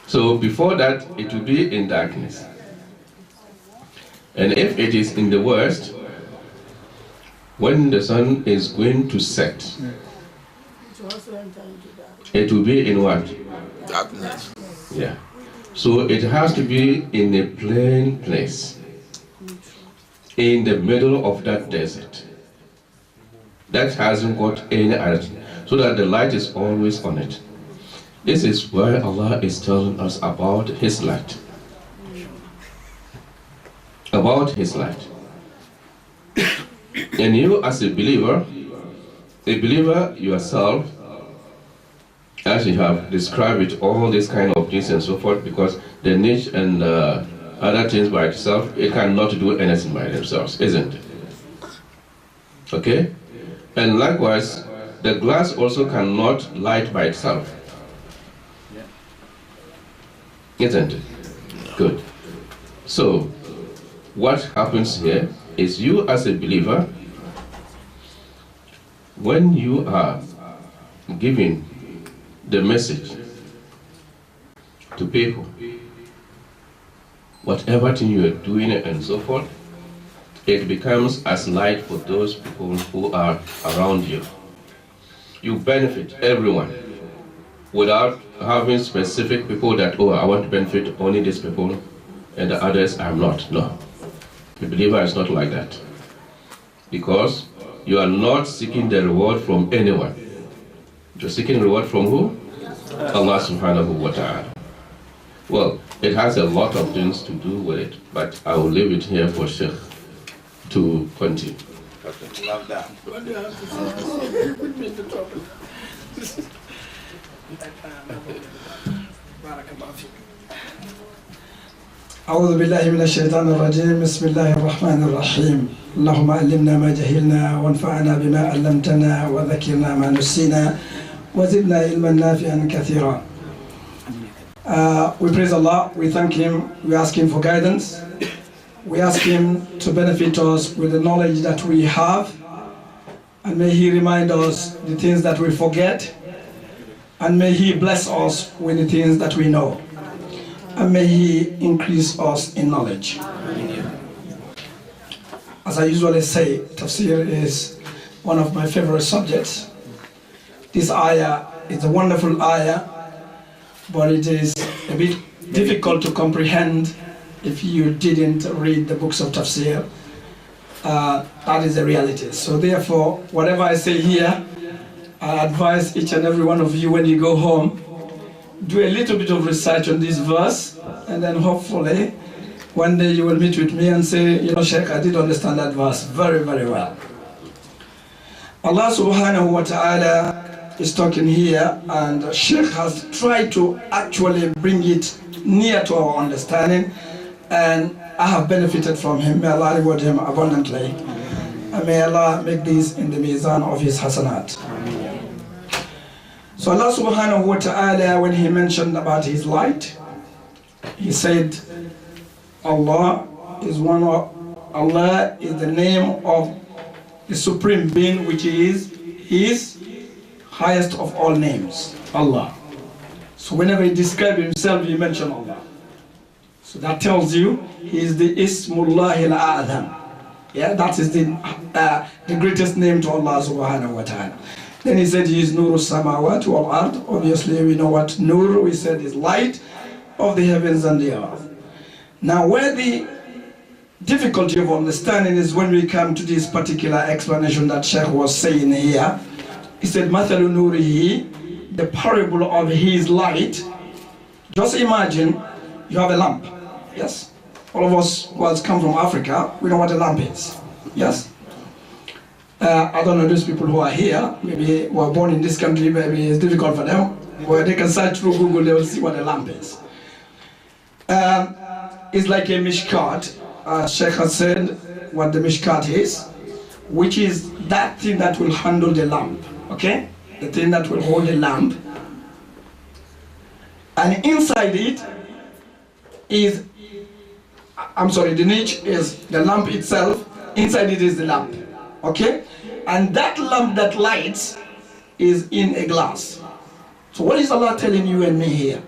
So before that it will be in darkness. And if it is in the west, when the sun is going to set, it will be in what? Darkness. Yeah. So it has to be in a plain place, in the middle of that desert. That hasn't got any other, so that the light is always on it. This is why Allah is telling us about His light. About His light. And you as a believer yourself, as you have described it, all these kind of things and so forth, because the niche and other things by itself, it cannot do anything by themselves, isn't it? Okay? And likewise, the glass also cannot light by itself. Isn't it? Good. So, what happens here is you as a believer, when you are giving the message to people, whatever thing you are doing and so forth, it becomes as light for those people who are around you. You benefit everyone without having specific people that, oh, I want to benefit only these people and the others I'm not. No. The believer is not like that. Because you are not seeking the reward from anyone. You're seeking reward from who? Allah subhanahu wa ta'ala. Well, it has a lot of things to do with it, but I will leave it here for Sheikh to continue. Love that. أعوذ بالله من الشيطان الرجيم بسم الله الرحمن الرحيم اللهم علمنا ما جهلنا وانفعنا بما علمتنا وذكرنا ما نسينا وزدنا علما نافعا كثيرا. We praise Allah, we thank Him, we ask Him for guidance, we ask Him to benefit us with the knowledge that we have, and may He remind us the things that we forget, and may He bless us with the things that we know, and may He increase us in knowledge. As I usually say, tafsir is one of my favorite subjects. This ayah is a wonderful ayah, but it is a bit difficult to comprehend if you didn't read the books of tafsir. That is the reality. So therefore, whatever I say here, I advise each and every one of you when you go home, do a little bit of research on this verse, and then hopefully one day you will meet with me and say, you know, Sheikh, I did understand that verse very, very well. Allah subhanahu wa ta'ala is talking here, and Sheikh has tried to actually bring it near to our understanding, and I have benefited from him. May Allah reward him abundantly, and may Allah make this in the mizan of his hasanat. So Allah subhanahu wa ta'ala, when He mentioned about His light, He said, Allah is the name of the Supreme Being, which is His highest of all names, Allah. So whenever He describes Himself, He mentions Allah. So that tells you he is the Ismullah al-A'zam. Yeah, that is the greatest name to Allah subhanahu wa ta'ala. Then he said he is Nuru Samawat wal Ard. Obviously we know what Nur, we said, is light of the heavens and the earth. Now where the difficulty of understanding is when we come to this particular explanation that Sheikh was saying here. He said, Mathalu Nurihi, the parable of his light. Just imagine you have a lamp. Yes? All of us who has come from Africa, we know what a lamp is. Yes? I don't know those people who are here, maybe who are born in this country, maybe it's difficult for them. Where they can search through Google, they will see what a lamp is. It's like a mishkat. Sheikh has said what the mishkat is, which is that thing that will handle the lamp. Okay? The thing that will hold the lamp. And inside it is, the niche is the lamp itself. Inside it is the lamp. Okay? And that lamp that lights is in a glass. So what is Allah telling you and me here?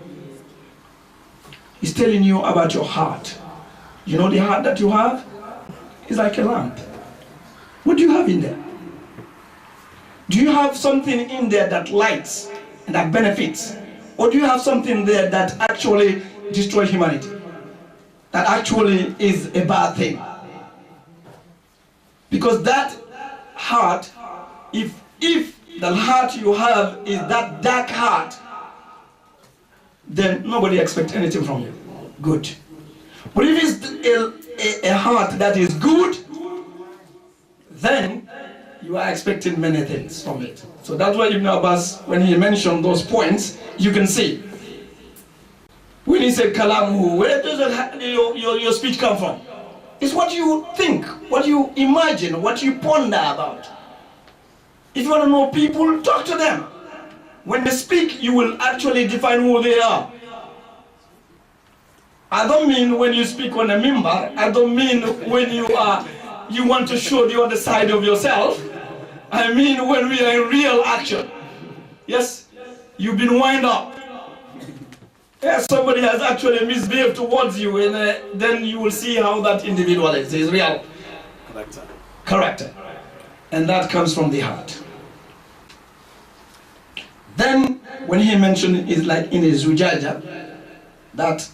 He's telling you about your heart. You know the heart that you have is like a lamp. What do you have in there? Do you have something in there that lights and that benefits? Or do you have something there that actually destroys humanity? That actually is a bad thing? Because that heart, if the heart you have is that dark heart, then nobody expects anything from you. Good. But if it's a heart that is good, then you are expecting many things from it. So that's why Ibn Abbas, when he mentioned those points, you can see. When he said Kalamuhu, where does your speech come from? It's what you think, what you imagine, what you ponder about. If you want to know people, talk to them. When they speak, you will actually define who they are. I don't mean when you speak on a mimbar. I don't mean when you want to show the other side of yourself. I mean when we are in real action. Yes, you've been wind up. Yes, somebody has actually misbehaved towards you, and then you will see how that individual is. His real character. And that comes from the heart. Then, when he mentioned it's like in a zujaja, that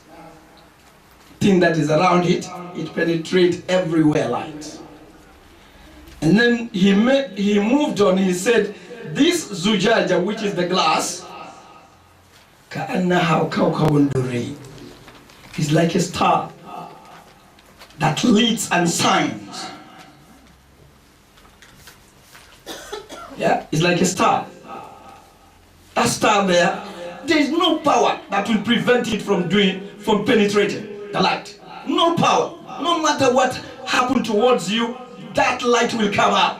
thing that is around it, it penetrates everywhere light. And then he moved on, he said, this zujaja, which is the glass, is like a star that leads and shines. Yeah, it's like a star. That star there is no power that will prevent it from penetrating the light. No power. No matter what happened towards you, that light will come out.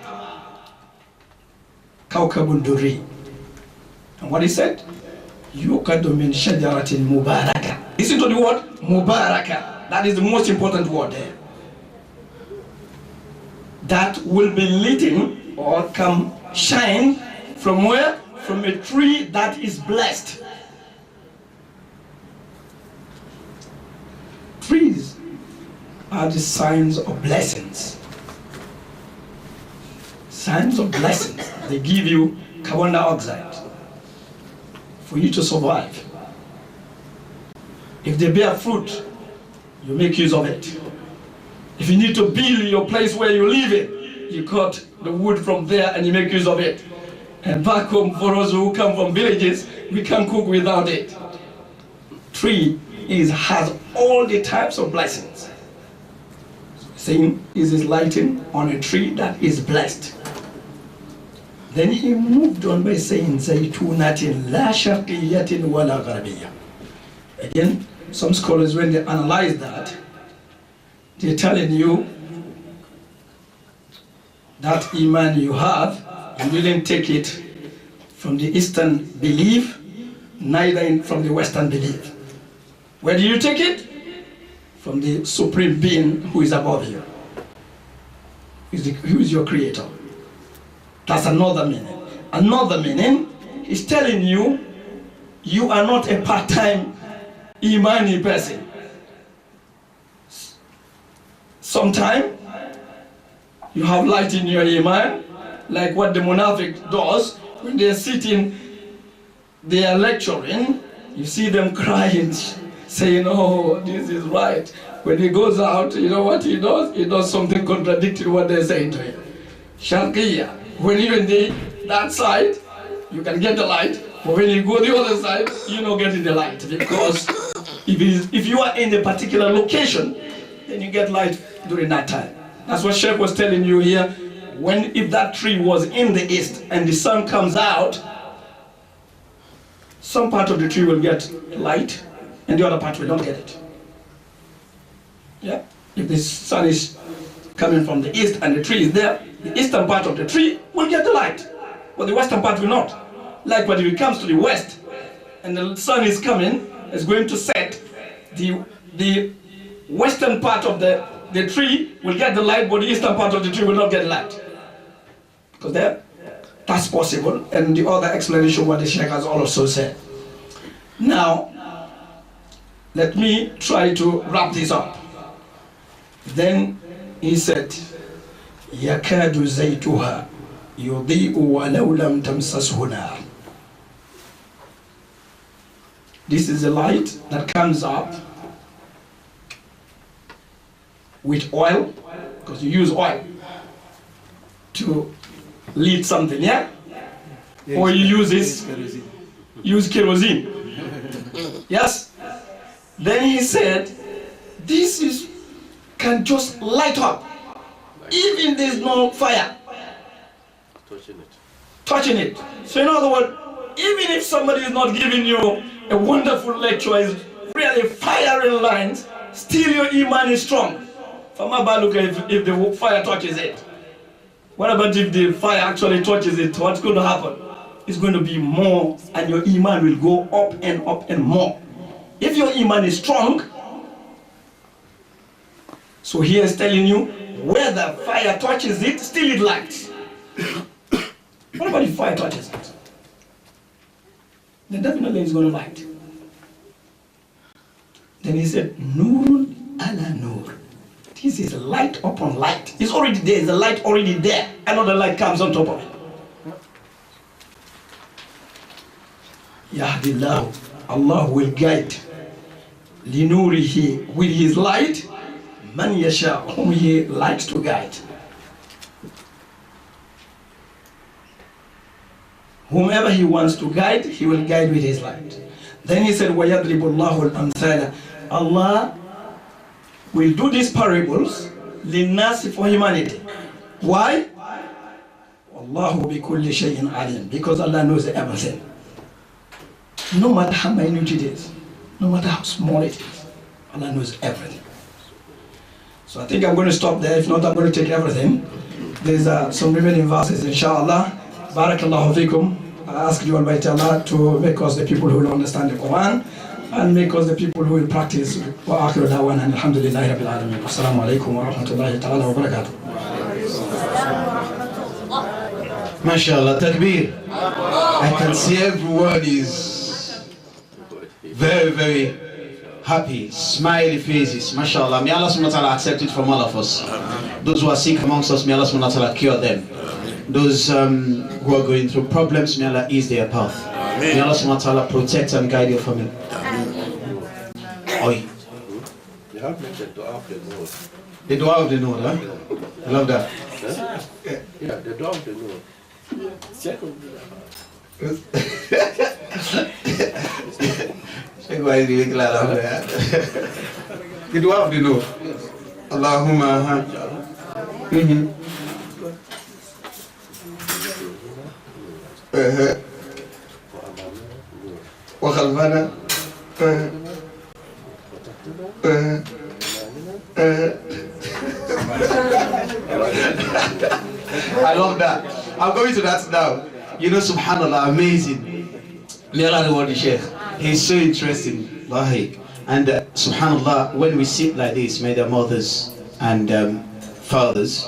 Kawkabun Duri. And what he said? Yukadu min shajaratin mubaraka. Listen to the word mubaraka. That is the most important word there. That will be lit or come shine from where? From a tree that is blessed. Trees are the signs of blessings. Signs of blessings. They give you carbon dioxide for you to survive. If they bear fruit, you make use of it. If you need to build your place where you live in, you cut the wood from there and you make use of it. And back home, for us who come from villages, we can't cook without it. Tree has all the types of blessings. Saying is his lighting on a tree that is blessed. Then he moved on by saying, Zaytunatin la sharqiyatin wala gharbiya. Again, some scholars, when they analyze that, they're telling you that iman you have, you didn't take it from the Eastern belief, neither from the Western belief. Where do you take it? From the Supreme Being who is above you. Who is your creator. That's another meaning. Another meaning is telling you, you are not a part-time Imani person. Sometime you have light in your iman, like what the munafiq does when they're sitting, they are lecturing, you see them crying, saying, oh, this is right. When he goes out, you know what he does? He does something contradictory what they're saying to him. Sharqiyya. When you're in that side, you can get the light, but when you go the other side, you're not getting the light, because if you are in a particular location, then you get light during that time. That's what Sheikh was telling you here. If that tree was in the east and the sun comes out, some part of the tree will get light and the other part will not get it. Yeah? If the sun is coming from the east and the tree is there, the eastern part of the tree will get the light, but the western part will not. Likewise, if it comes to the west and the sun is coming, it's going to set, the western part of the tree will get the light, but the eastern part of the tree will not get the light. Because that's possible, and the other explanation what the Sheikh has also said. Now, let me try to wrap this up. Then he said, يَكَادُ زَيْتُهَا يُضِيءُ وَلَوْ لَمْ تَمْسَسْهُ نَارٌ. This is a light that comes up with oil, because you use oil to lead something, yeah? Or you use kerosene. Yes? Then he said, this can just light up, even there's no fire. Touching it. So in other words, even if somebody is not giving you a wonderful lecture, is really firing lines, still your iman is strong. If the fire touches it. What about if the fire actually touches it? What's going to happen? It's going to be more, and your iman will go up and more. If your iman is strong, so here is telling you, whether fire touches it, still it lights. What about if fire touches it? Then definitely it's going to light. Then he said, Nurun ala nur. This is light upon light. It's already there. There's a light already there. Another light comes on top of it. Yahdillahu. Allah will guide. Linurihi. With his light. Man yasha. Whom he likes to guide. Whomever he wants to guide, he will guide with his light. Then he said, وَيَضْرِبُ اللَّهُ الْأَمْثَالَ. Allah will do these parables لِلنَّاسِ for humanity. Why? وَاللَّهُ بِكُلِّ شَيْءٍ عَلِيمٍ. Because Allah knows everything. No matter how minute it is, no matter how small it is, Allah knows everything. So I think I'm going to stop there. If not, I'm going to take everything. There's some remaining verses, inshallah. Barakallahu fikum. I ask you Almighty Allah to make us the people who will understand the Quran and make us the people who will practice. Wa akhiru da'wana and alhamdulillahi rabbil alamin. Assalamu alaikum wa rahmatullahi ta'ala wa barakatuh. MashaAllah, takbir. I can see everyone is very, very happy, smiley faces. MashaAllah. May Allah subhanahu wa ta'ala accept it from all of us. Those who are sick amongst us, may Allah subhanahu wa ta'ala cure them. Those who are going through problems, may Allah ease their path. May Allah subhanahu wa ta'ala protect and guide your family. Oi. You have mentioned the dua of the Lord. The dua of the Lord, huh? I love that. Yeah, the dua of the Lord. The dua of the Lord. Allahumma. وخلفنا I love that. I'm going to that now. You know, subhanallah, amazing. May Allah reward the Sheikh. He's so interesting. And subhanallah, when we sit like this, may the mothers and fathers,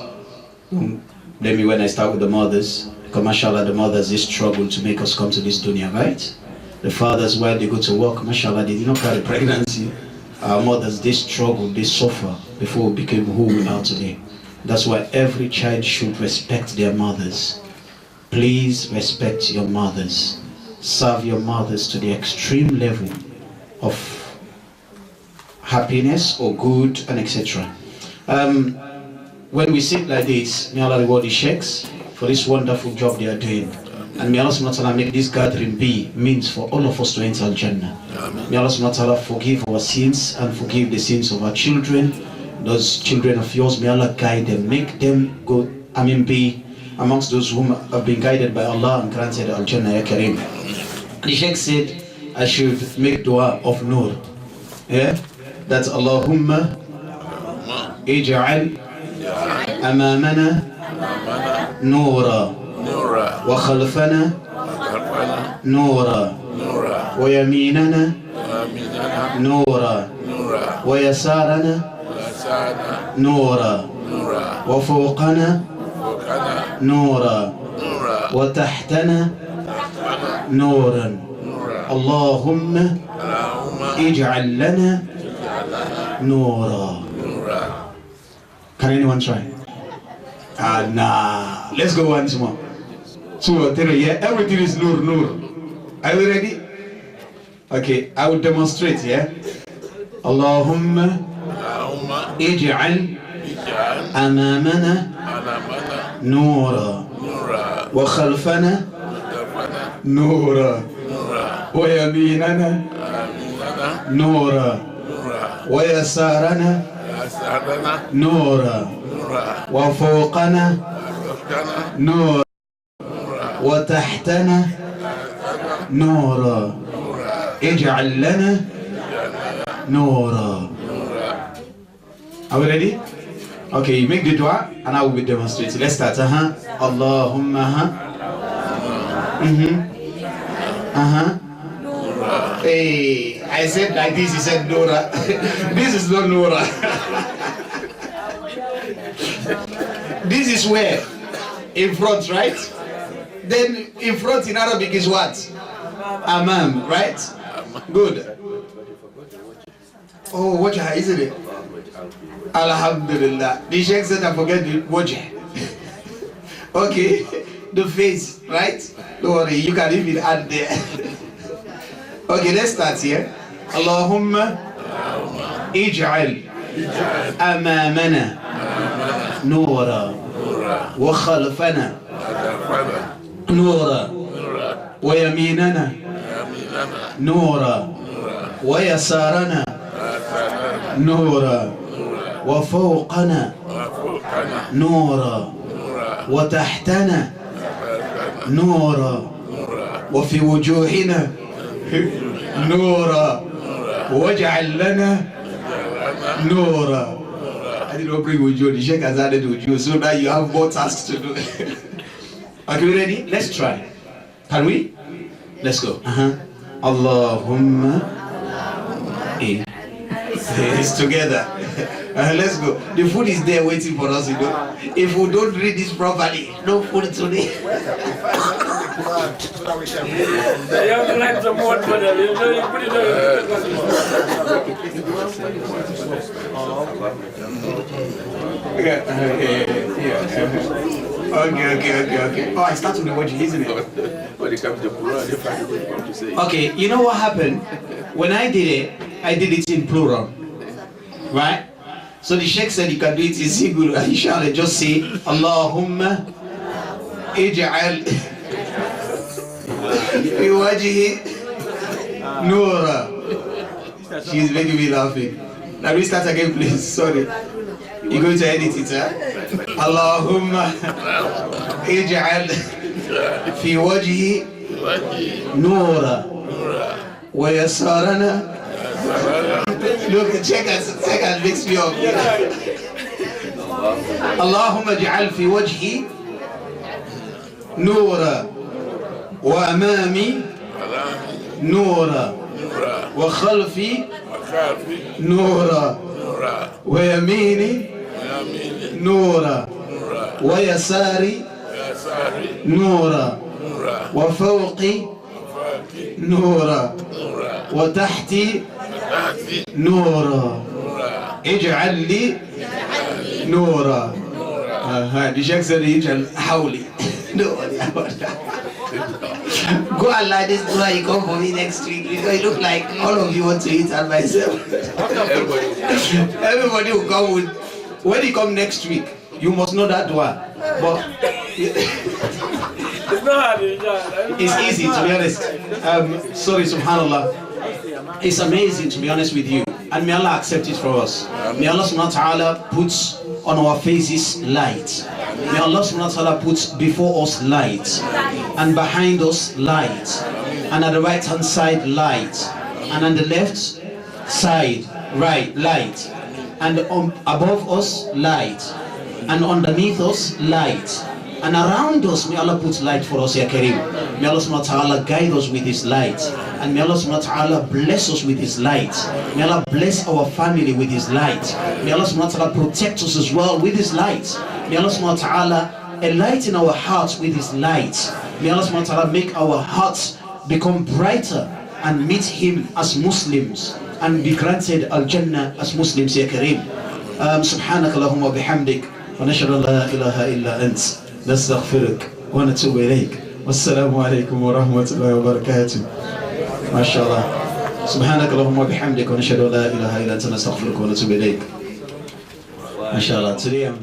let me when I start with the mothers, because mashallah, the mothers, they struggle to make us come to this dunya, right? The fathers, while they go to work, mashallah, they did not carry pregnancy. Our mothers, they struggle, they suffer before we became who we are today. That's why every child should respect their mothers. Please respect your mothers. Serve your mothers to the extreme level of happiness or good and etc. When we sit like this, may Allah reward the sheikhs for this wonderful job they are doing. And may Allah subhanahu wa ta'ala make this gathering be means for all of us to enter Al-Jannah. May Allah subhanahu wa ta'ala forgive our sins and forgive the sins of our children. Those children of yours, may Allah guide them, make them go, be amongst those who have been guided by Allah and granted Al-Jannah ya Kareem. The Sheikh said I should make dua of Nur. Yeah? That's Allahumma ij'al amamana nura wa khalfana nura wa yaminana nura wa yasarana nura wa fawqana نورا وتحتنا نورا اللهم اجعل لنا نورا. Can anyone try? Nah. Let's go once more. 2 or 3. Yeah, everything is nur, nur. Are you ready? Okay, I will demonstrate. Yeah. Allahumma ij'al amamana نورا وخلفنا نورا ويميننا نورا ويسارنا نورا وفوقنا نورا وتحتنا نورا اجعل لنا نورا. Are we ready? Okay, you make the dua and I will be demonstrating. Let's start. Allahumma. Hey, I said like this, he said Nora. This is not Nora. This is where? In front, right? Then in front in Arabic is what? Amam, right? Good. Oh, wajha, isn't it? Alhamdulillah. The Sheikh said I forget the wajh. Okay, the face, right? Don't worry, you can even add there. Okay, let's start here. Allahumma ij'al amamana nura wa khalfana nura wa yaminana nura wa yasarana نورا وفوقنا نورا وتحتنا نورا وفي وجوهنا نورا واجعل لنا نورا. I did not bring wuju. The Sheikh has added wuju, so now you have more tasks to do. Are you ready? Let's try. Can we? Let's go. Allahumma it's together. Let's go. The food is there waiting for us. If we don't read this properly, no food today. Okay. Oh, I start with the word, isn't it? When it comes to Quran, to say. Okay, you know what happened? When I did it in plural. Right? So the Sheikh said you can do it in singular. Inshallah, just say Allahumma ij'al fi wajhi nura. She's making me laughing. Now we start again, please. Sorry. You're going to edit it, huh? Allahumma ij'al fi wajhi nura wa yasarana. Look, check us mix me up. Allahumma ij'al fi wajhi nura wa amami nura wa khalfi nura wa yamini nura wa yasari nura wa fawqi nura wa tahti نورا اجعل لي نورا. The Sheikh said اجعل حولي. Go and lie this dua, you come for me next week because it look like all of you want to eat and myself. Everybody will come with, when you come next week, you must know that dua. But it's easy to be honest. Sorry, subhanallah. It's amazing to be honest with you. And may Allah accept it for us. May Allah subhanahu wa ta'ala put on our faces light. May Allah subhanahu wa ta'ala put before us light, and behind us light, and at the right hand side light, and on the left side light, and above us light, and underneath us light, and around us may Allah put light for us, Ya Kareem. May Allah subhanahu wa ta'ala guide us with His light, and may Allah subhanahu wa ta'ala bless us with His light. May Allah bless our family with His light. May Allah subhanahu wa ta'ala protect us as well with His light. May Allah subhanahu wa ta'ala enlighten our hearts with His light. May Allah subhanahu wa ta'ala make our hearts become brighter and meet Him as Muslims and be granted Al-Jannah as Muslims, Ya Kareem. سبحانك اللهم وبحمدك ونشهد أن لا إله إلا أنت نستغفرك ونتوب إليك والسلام عليكم ورحمة الله وبركاته. ما شاء الله. سبحانك اللهم وبحمدك ونشهد أن لا إله إلا أنت نستغفرك ونتوب إليك. ما شاء الله. Today